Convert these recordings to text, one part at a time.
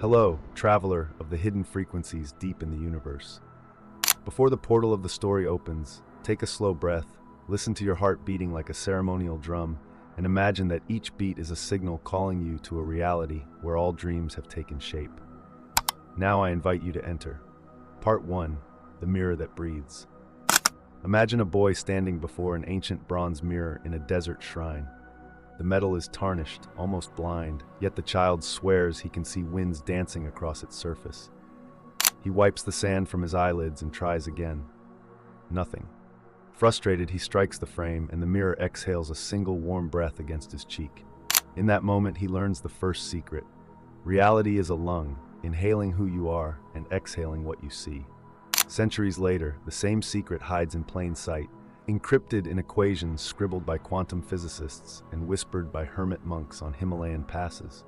Hello, traveler of the hidden frequencies deep in the universe. Before the portal of the story opens, take a slow breath, listen to your heart beating like a ceremonial drum, and imagine that each beat is a signal calling you to a reality where all dreams have taken shape. Now I invite you to enter. Part 1. The Mirror That Breathes. Imagine a boy standing before an ancient bronze mirror in a desert shrine. The metal is tarnished, almost blind, yet the child swears he can see winds dancing across its surface. He wipes the sand from his eyelids and tries again. Nothing. Frustrated, he strikes the frame, and the mirror exhales a single warm breath against his cheek. In that moment, he learns the first secret. Reality is a lung, inhaling who you are and exhaling what you see. Centuries later, the same secret hides in plain sight, encrypted in equations scribbled by quantum physicists and whispered by hermit monks on Himalayan passes.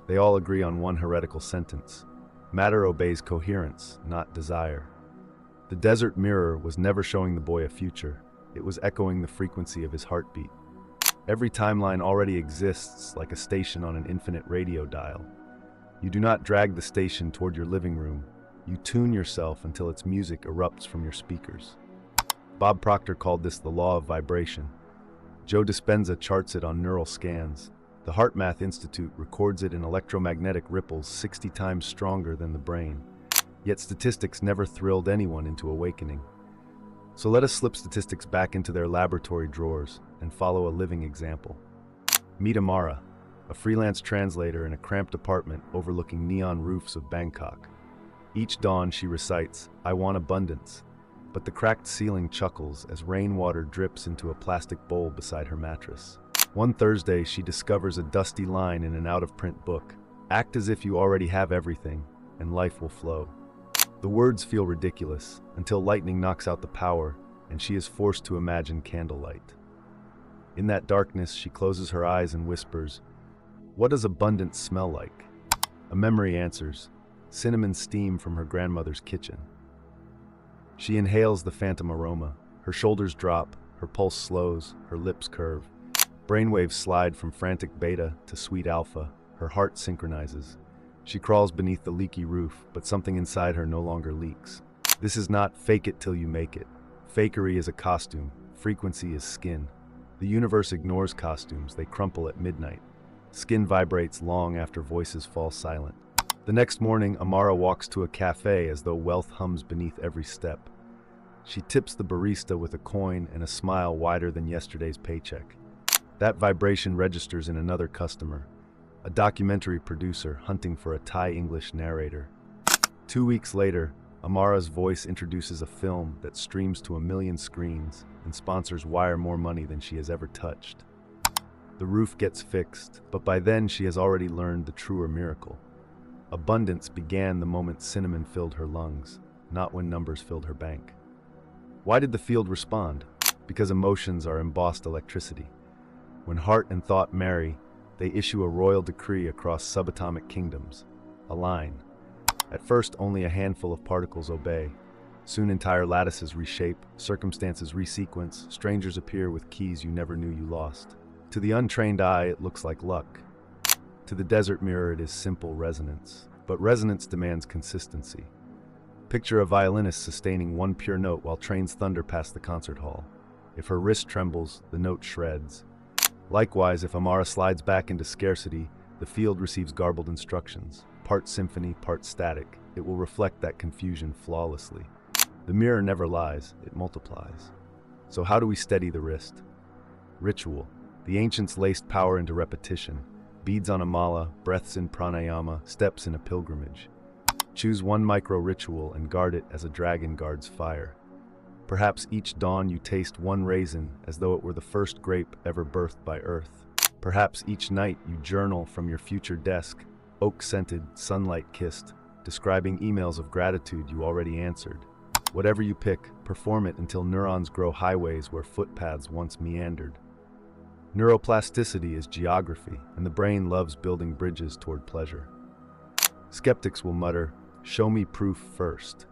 They all agree on one heretical sentence: matter obeys coherence, not desire. The desert mirror was never showing the boy a future. It was echoing the frequency of his heartbeat. Every timeline already exists like a station on an infinite radio dial. You do not drag the station toward your living room. You tune yourself until its music erupts from your speakers. Bob Proctor called this the law of vibration. Joe Dispenza charts it on neural scans. The HeartMath Institute records it in electromagnetic ripples 60 times stronger than the brain. Yet statistics never thrilled anyone into awakening. So let us slip statistics back into their laboratory drawers and follow a living example. Meet Amara, a freelance translator in a cramped apartment overlooking neon roofs of Bangkok. Each dawn she recites, "I want abundance," but the cracked ceiling chuckles as rainwater drips into a plastic bowl beside her mattress. One Thursday, she discovers a dusty line in an out-of-print book. "Act as if you already have everything, and life will flow." The words feel ridiculous, until lightning knocks out the power, and she is forced to imagine candlelight. In that darkness, she closes her eyes and whispers, "What does abundance smell like?" A memory answers, cinnamon steam from her grandmother's kitchen. She inhales the phantom aroma. Her shoulders drop, her pulse slows, her lips curve. Brainwaves slide from frantic beta to sweet alpha. Her heart synchronizes. She crawls beneath the leaky roof, but something inside her no longer leaks. This is not fake it till you make it. Fakery is a costume. Frequency is skin. The universe ignores costumes. They crumple at midnight. Skin vibrates long after voices fall silent. The next morning, Amara walks to a cafe as though wealth hums beneath every step. She tips the barista with a coin and a smile wider than yesterday's paycheck. That vibration registers in another customer, a documentary producer hunting for a Thai English narrator. 2 weeks later, Amara's voice introduces a film that streams to 1 million screens and sponsors wire more money than she has ever touched. The roof gets fixed, but by then she has already learned the truer miracle. Abundance began the moment cinnamon filled her lungs, not when numbers filled her bank. Why did the field respond? Because emotions are embossed electricity. When heart and thought marry, they issue a royal decree across subatomic kingdoms. A line. At first, only a handful of particles obey. Soon entire lattices reshape, circumstances resequence, strangers appear with keys you never knew you lost. To the untrained eye, it looks like luck. To the desert mirror, it is simple resonance. But resonance demands consistency. Picture a violinist sustaining one pure note while trains thunder past the concert hall. If her wrist trembles, the note shreds. Likewise, if Amara slides back into scarcity, the field receives garbled instructions. Part symphony, part static. It will reflect that confusion flawlessly. The mirror never lies, it multiplies. So how do we steady the wrist? Ritual. The ancients laced power into repetition. Beads on a mala, breaths in pranayama, steps in a pilgrimage. Choose one micro-ritual and guard it as a dragon guards fire. Perhaps each dawn you taste one raisin as though it were the first grape ever birthed by earth. Perhaps each night you journal from your future desk, oak-scented, sunlight-kissed, describing emails of gratitude you already answered. Whatever you pick, perform it until neurons grow highways where footpaths once meandered. Neuroplasticity is geography, and the brain loves building bridges toward pleasure. Skeptics will mutter, "Show me proof first."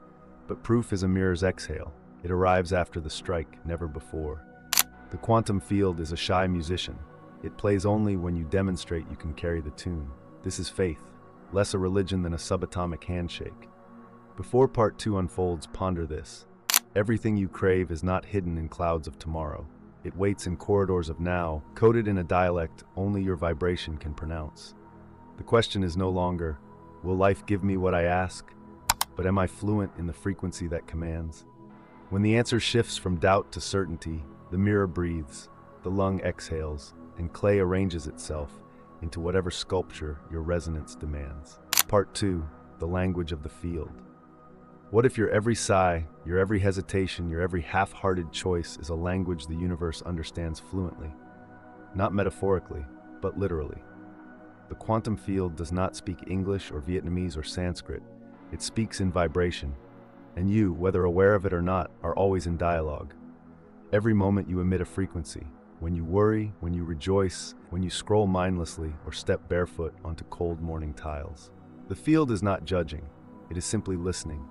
But proof is a mirror's exhale. It arrives after the strike, never before. The quantum field is a shy musician. It plays only when you demonstrate you can carry the tune. This is faith. less a religion than a subatomic handshake. Before part 2 unfolds, ponder this. Everything you crave is not hidden in clouds of tomorrow. It waits in corridors of now, coded in a dialect only your vibration can pronounce. The question is no longer, will life give me what I ask? But am I fluent in the frequency that commands? When the answer shifts from doubt to certainty, the mirror breathes, the lung exhales, and clay arranges itself into whatever sculpture your resonance demands. Part 2, the language of the field. What if your every sigh, your every hesitation, your every half-hearted choice is a language the universe understands fluently? Not metaphorically, but literally. The quantum field does not speak English or Vietnamese or Sanskrit. It speaks in vibration, and you, whether aware of it or not, are always in dialogue. Every moment you emit a frequency. When you worry, when you rejoice, when you scroll mindlessly or step barefoot onto cold morning tiles. The field is not judging, it is simply listening.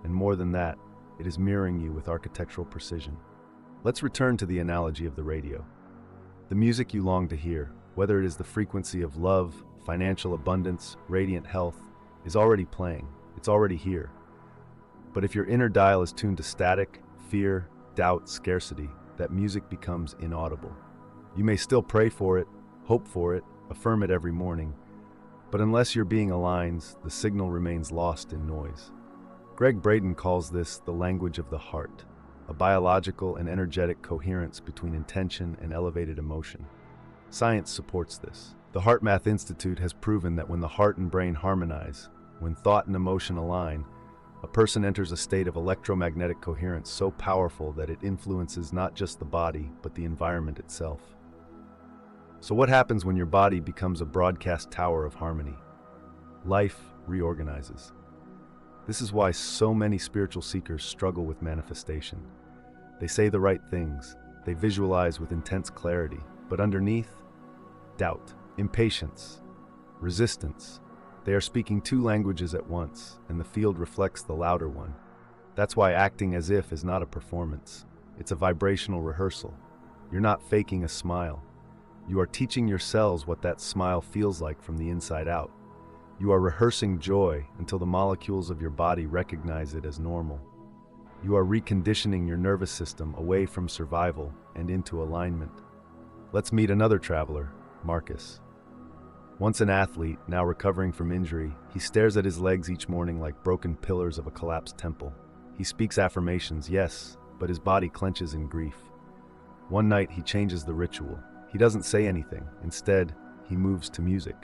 And more than that, it is mirroring you with architectural precision. Let's return to the analogy of the radio. The music you long to hear, whether it is the frequency of love, financial abundance, radiant health, is already playing. It's already here. But if your inner dial is tuned to static, fear, doubt, scarcity, that music becomes inaudible. You may still pray for it, hope for it, affirm it every morning, but unless your being aligns, the signal remains lost in noise. Greg Braden calls this the language of the heart, a biological and energetic coherence between intention and elevated emotion. Science supports this. The HeartMath Institute has proven that when the heart and brain harmonize, when thought and emotion align, a person enters a state of electromagnetic coherence so powerful that it influences not just the body, but the environment itself. So what happens when your body becomes a broadcast tower of harmony? Life reorganizes. This is why so many spiritual seekers struggle with manifestation. They say the right things, they visualize with intense clarity, but underneath, doubt, impatience, resistance. They are speaking two languages at once, and the field reflects the louder one. That's why acting as if is not a performance. It's a vibrational rehearsal. You're not faking a smile. You are teaching your cells what that smile feels like from the inside out. You are rehearsing joy until the molecules of your body recognize it as normal. You are reconditioning your nervous system away from survival and into alignment. Let's meet another traveler, Marcus. Once an athlete, now recovering from injury, he stares at his legs each morning like broken pillars of a collapsed temple. He speaks affirmations, yes, but his body clenches in grief. One night, he changes the ritual. He doesn't say anything. Instead, he moves to music,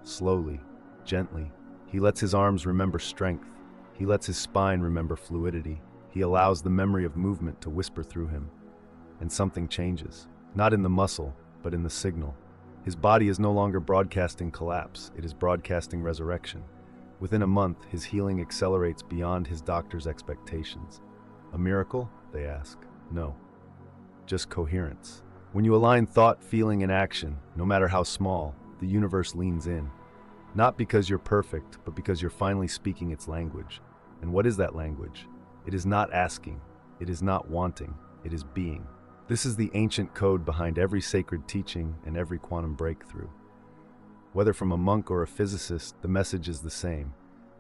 slowly, gently. He lets his arms remember strength. He lets his spine remember fluidity. He allows the memory of movement to whisper through him. And something changes. Not in the muscle, but in the signal. His body is no longer broadcasting collapse. It is broadcasting resurrection. Within a month, his healing accelerates beyond his doctor's expectations. A miracle? They ask. No. Just coherence. When you align thought, feeling, and action, no matter how small, the universe leans in. Not because you're perfect, but because you're finally speaking its language. And what is that language? It is not asking. It is not wanting. It is being. This is the ancient code behind every sacred teaching and every quantum breakthrough. Whether from a monk or a physicist, the message is the same.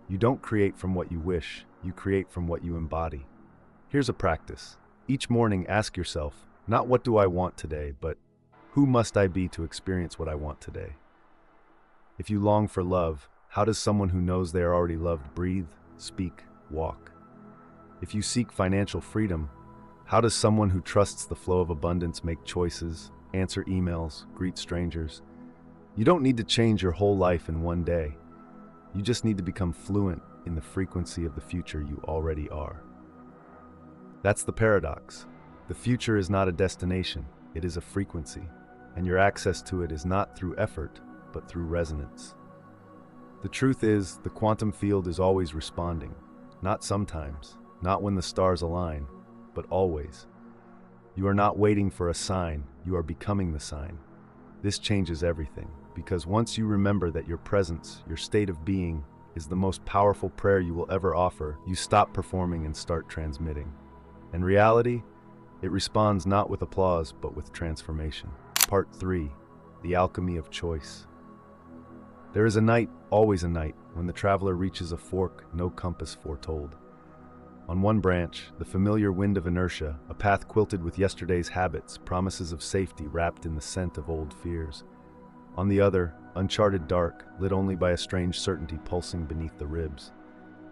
You don't create from what you wish, you create from what you embody. Here's a practice. Each morning, ask yourself, not what do I want today, but who must I be to experience what I want today? If you long for love, how does someone who knows they are already loved breathe, speak, walk? If you seek financial freedom, how does someone who trusts the flow of abundance make choices, answer emails, greet strangers? You don't need to change your whole life in one day. You just need to become fluent in the frequency of the future you already are. That's the paradox. The future is not a destination, it is a frequency, and your access to it is not through effort, but through resonance. The truth is, the quantum field is always responding, not sometimes, not when the stars align, but always. You are not waiting for a sign, you are becoming the sign. This changes everything, because once you remember that your presence, your state of being, is the most powerful prayer you will ever offer, you stop performing and start transmitting. And reality, it responds not with applause, but with transformation. Part 3, the alchemy of choice. There is a night, always a night, when the traveler reaches a fork no compass foretold. On one branch, the familiar wind of inertia, a path quilted with yesterday's habits, promises of safety wrapped in the scent of old fears. On the other, uncharted dark, lit only by a strange certainty pulsing beneath the ribs.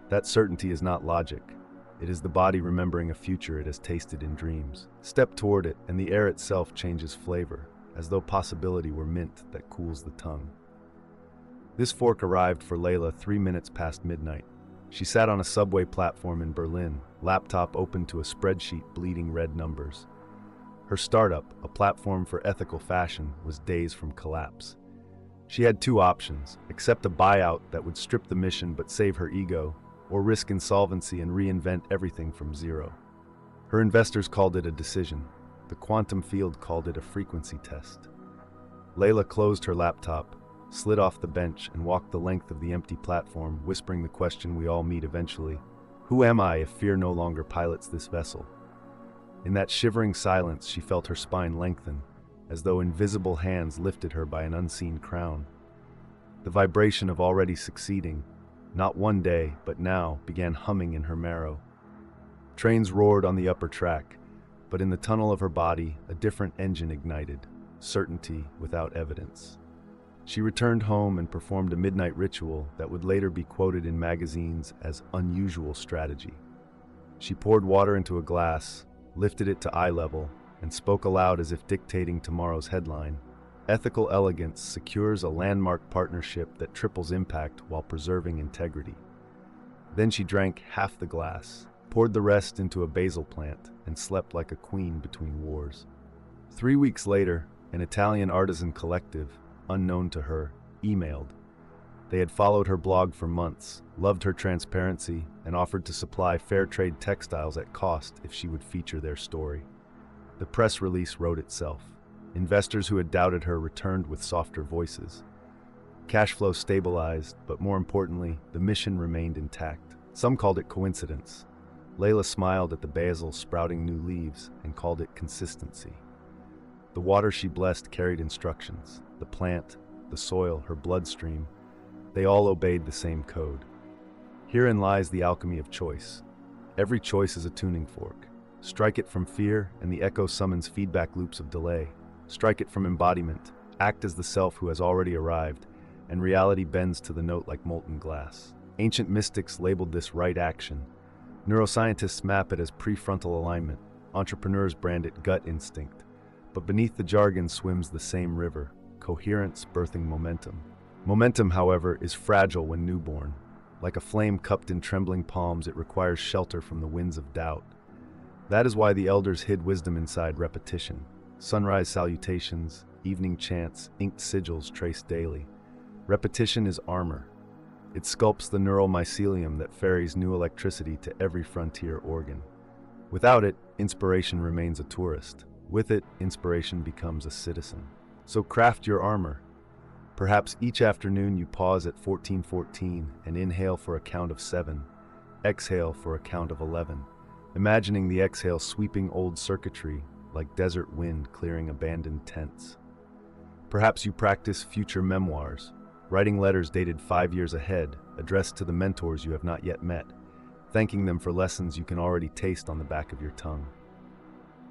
That certainty is not logic. It is the body remembering a future it has tasted in dreams. Step toward it, and the air itself changes flavor, as though possibility were mint that cools the tongue. This fork arrived for Layla 3 minutes past midnight. She sat on a subway platform in Berlin, laptop open to a spreadsheet bleeding red numbers. Her startup, a platform for ethical fashion, was days from collapse. She had 2 options: accept a buyout that would strip the mission but save her ego, or risk insolvency and reinvent everything from zero. Her investors called it a decision. The quantum field called it a frequency test. Layla closed her laptop, slid off the bench, and walked the length of the empty platform, whispering the question we all meet eventually: who am I if fear no longer pilots this vessel? In that shivering silence, she felt her spine lengthen, as though invisible hands lifted her by an unseen crown. The vibration of already succeeding, not one day, but now, began humming in her marrow. Trains roared on the upper track, but in the tunnel of her body, a different engine ignited, certainty without evidence. She returned home and performed a midnight ritual that would later be quoted in magazines as unusual strategy. She poured water into a glass, lifted it to eye level, and spoke aloud as if dictating tomorrow's headline: ethical elegance secures a landmark partnership that triples impact while preserving integrity. Then she drank half the glass, poured the rest into a basil plant, and slept like a queen between wars. 3 weeks later, an Italian artisan collective, unknown to her, emailed. They had followed her blog for months, loved her transparency, and offered to supply fair trade textiles at cost if she would feature their story. The press release wrote itself. Investors who had doubted her returned with softer voices. Cash flow stabilized, but more importantly, the mission remained intact. Some called it coincidence. Layla smiled at the basil sprouting new leaves and called it consistency. The water she blessed carried instructions. The plant, the soil, her bloodstream, they all obeyed the same code. Herein lies the alchemy of choice. Every choice is a tuning fork. Strike it from fear, and the echo summons feedback loops of delay. Strike it from embodiment, act as the self who has already arrived, and reality bends to the note like molten glass. Ancient mystics labeled this right action. Neuroscientists map it as prefrontal alignment. Entrepreneurs brand it gut instinct. But beneath the jargon swims the same river, coherence birthing momentum. Momentum, however, is fragile when newborn. Like a flame cupped in trembling palms, it requires shelter from the winds of doubt. That is why the elders hid wisdom inside repetition. Sunrise salutations, evening chants, inked sigils traced daily. Repetition is armor. It sculpts the neural mycelium that ferries new electricity to every frontier organ. Without it, inspiration remains a tourist. With it, inspiration becomes a citizen. So craft your armor. Perhaps each afternoon you pause at 14:14 and inhale for a count of 7, exhale for a count of 11, imagining the exhale sweeping old circuitry like desert wind clearing abandoned tents. Perhaps you practice future memoirs, writing letters dated 5 years ahead, addressed to the mentors you have not yet met, thanking them for lessons you can already taste on the back of your tongue.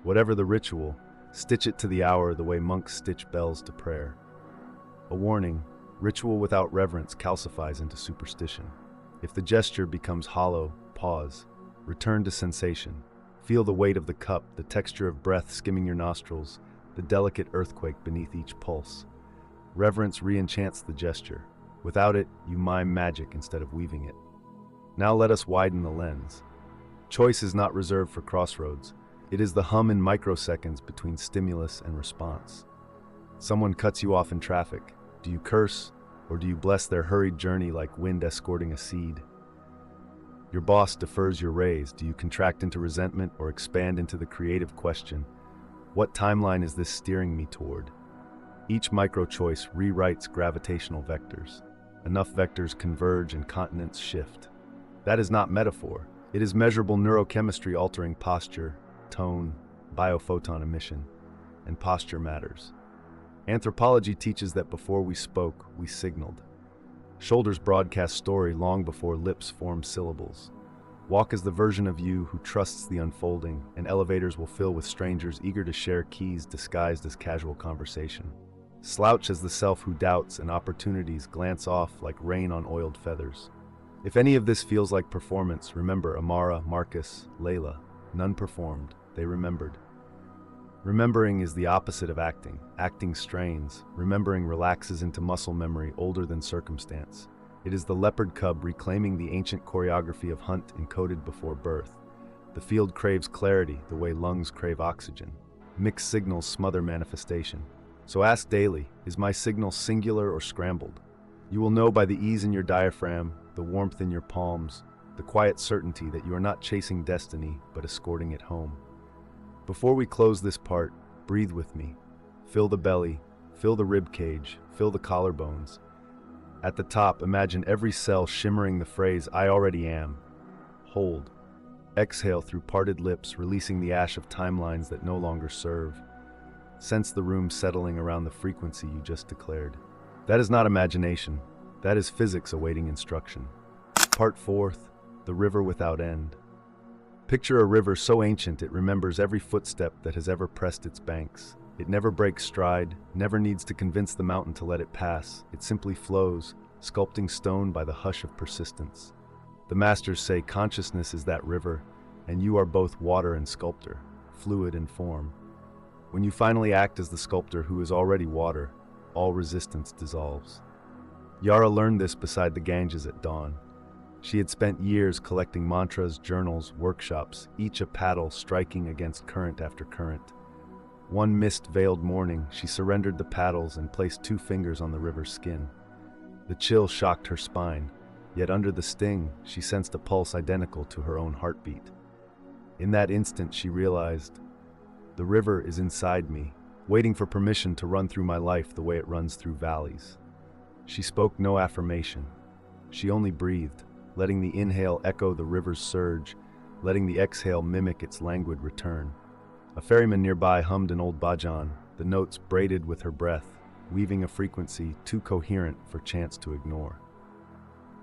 Whatever the ritual, stitch it to the hour the way monks stitch bells to prayer. A warning: ritual without reverence calcifies into superstition. If the gesture becomes hollow, pause. Return to sensation. Feel the weight of the cup, the texture of breath skimming your nostrils, the delicate earthquake beneath each pulse. Reverence re-enchants the gesture. Without it, you mime magic instead of weaving it. Now let us widen the lens. Choice is not reserved for crossroads. It is the hum in microseconds between stimulus and response. Someone cuts you off in traffic. Do you curse, or do you bless their hurried journey like wind escorting a seed? Your boss defers your raise. Do you contract into resentment or expand into the creative question: what timeline is this steering me toward? Each micro-choice rewrites gravitational vectors. Enough vectors converge and continents shift. That is not metaphor. It is measurable neurochemistry altering posture, tone, biophoton emission, and posture matters. Anthropology teaches that before we spoke, we signaled. Shoulders broadcast story long before lips form syllables. Walk as the version of you who trusts the unfolding, and elevators will fill with strangers eager to share keys disguised as casual conversation. Slouch as the self who doubts, and opportunities glance off like rain on oiled feathers. If any of this feels like performance, remember Amara, Marcus, Layla. None performed, they remembered. Remembering is the opposite of acting. Acting strains. Remembering relaxes into muscle memory older than circumstance. It is the leopard cub reclaiming the ancient choreography of hunt encoded before birth. The field craves clarity the way lungs crave oxygen. Mixed signals smother manifestation. So ask daily, is my signal singular or scrambled? You will know by the ease in your diaphragm, the warmth in your palms, the quiet certainty that you are not chasing destiny, but escorting it home. Before we close this part, breathe with me. Fill the belly, fill the rib cage, fill the collarbones. At the top, imagine every cell shimmering the phrase, I already am. Hold. Exhale through parted lips, releasing the ash of timelines that no longer serve. Sense the room settling around the frequency you just declared. That is not imagination. That is physics awaiting instruction. Part 4th, the river without end. Picture a river so ancient it remembers every footstep that has ever pressed its banks. It never breaks stride, never needs to convince the mountain to let it pass. It simply flows, sculpting stone by the hush of persistence. The masters say consciousness is that river, and you are both water and sculptor, fluid in form. When you finally act as the sculptor who is already water, all resistance dissolves. Yara learned this beside the Ganges at dawn. She had spent years collecting mantras, journals, workshops, each a paddle striking against current after current. One mist-veiled morning, she surrendered the paddles and placed 2 fingers on the river's skin. The chill shocked her spine, yet under the sting, she sensed a pulse identical to her own heartbeat. In that instant, she realized, the river is inside me, waiting for permission to run through my life the way it runs through valleys. She spoke no affirmation. She only breathed, letting the inhale echo the river's surge, letting the exhale mimic its languid return. A ferryman nearby hummed an old bhajan, the notes braided with her breath, weaving a frequency too coherent for chance to ignore.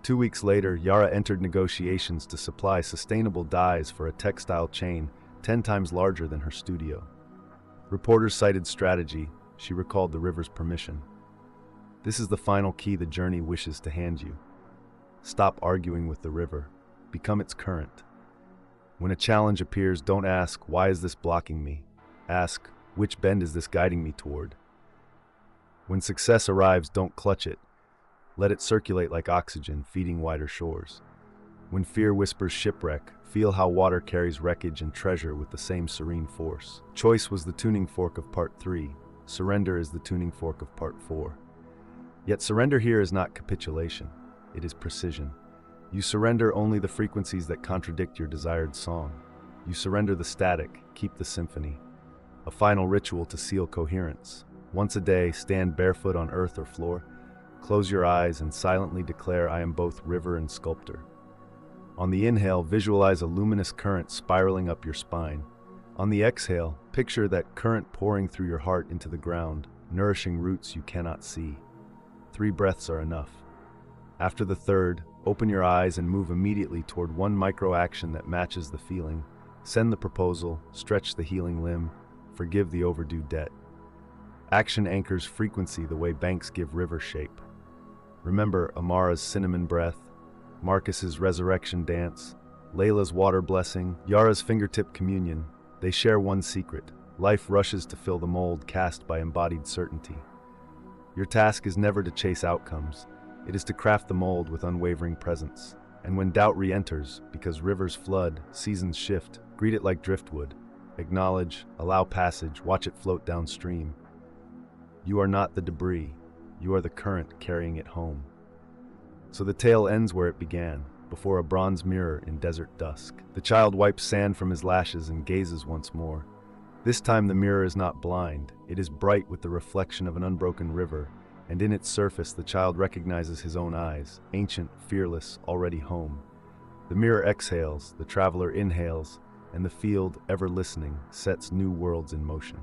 2 weeks later, Yara entered negotiations to supply sustainable dyes for a textile chain 10 times larger than her studio. Reporters cited strategy. She recalled the river's permission. This is the final key the journey wishes to hand you. Stop arguing with the river. Become its current. When a challenge appears, don't ask, why is this blocking me? Ask, which bend is this guiding me toward? When success arrives, don't clutch it. Let it circulate like oxygen, feeding wider shores. When fear whispers shipwreck, feel how water carries wreckage and treasure with the same serene force. Choice was the tuning fork of part 3. Surrender is the tuning fork of part 4. Yet surrender here is not capitulation. It is precision. You surrender only the frequencies that contradict your desired song. You surrender the static, keep the symphony. A final ritual to seal coherence. Once a day, stand barefoot on earth or floor. Close your eyes and silently declare, I am both river and sculptor. On the inhale, visualize a luminous current spiraling up your spine. On the exhale, picture that current pouring through your heart into the ground, nourishing roots you cannot see. 3 breaths are enough. After the third, open your eyes and move immediately toward one micro-action that matches the feeling. Send the proposal, stretch the healing limb, forgive the overdue debt. Action anchors frequency the way banks give river shape. Remember Amara's cinnamon breath, Marcus's resurrection dance, Layla's water blessing, Yara's fingertip communion. They share one secret. Life rushes to fill the mold cast by embodied certainty. Your task is never to chase outcomes. It is to craft the mold with unwavering presence. And when doubt re-enters, because rivers flood, seasons shift, greet it like driftwood. Acknowledge, allow passage, watch it float downstream. You are not the debris. You are the current carrying it home. So the tale ends where it began, before a bronze mirror in desert dusk. The child wipes sand from his lashes and gazes once more. This time the mirror is not blind. It is bright with the reflection of an unbroken river, and in its surface the child recognizes his own eyes, ancient, fearless, already home. The mirror exhales, the traveler inhales, and the field, ever listening, sets new worlds in motion.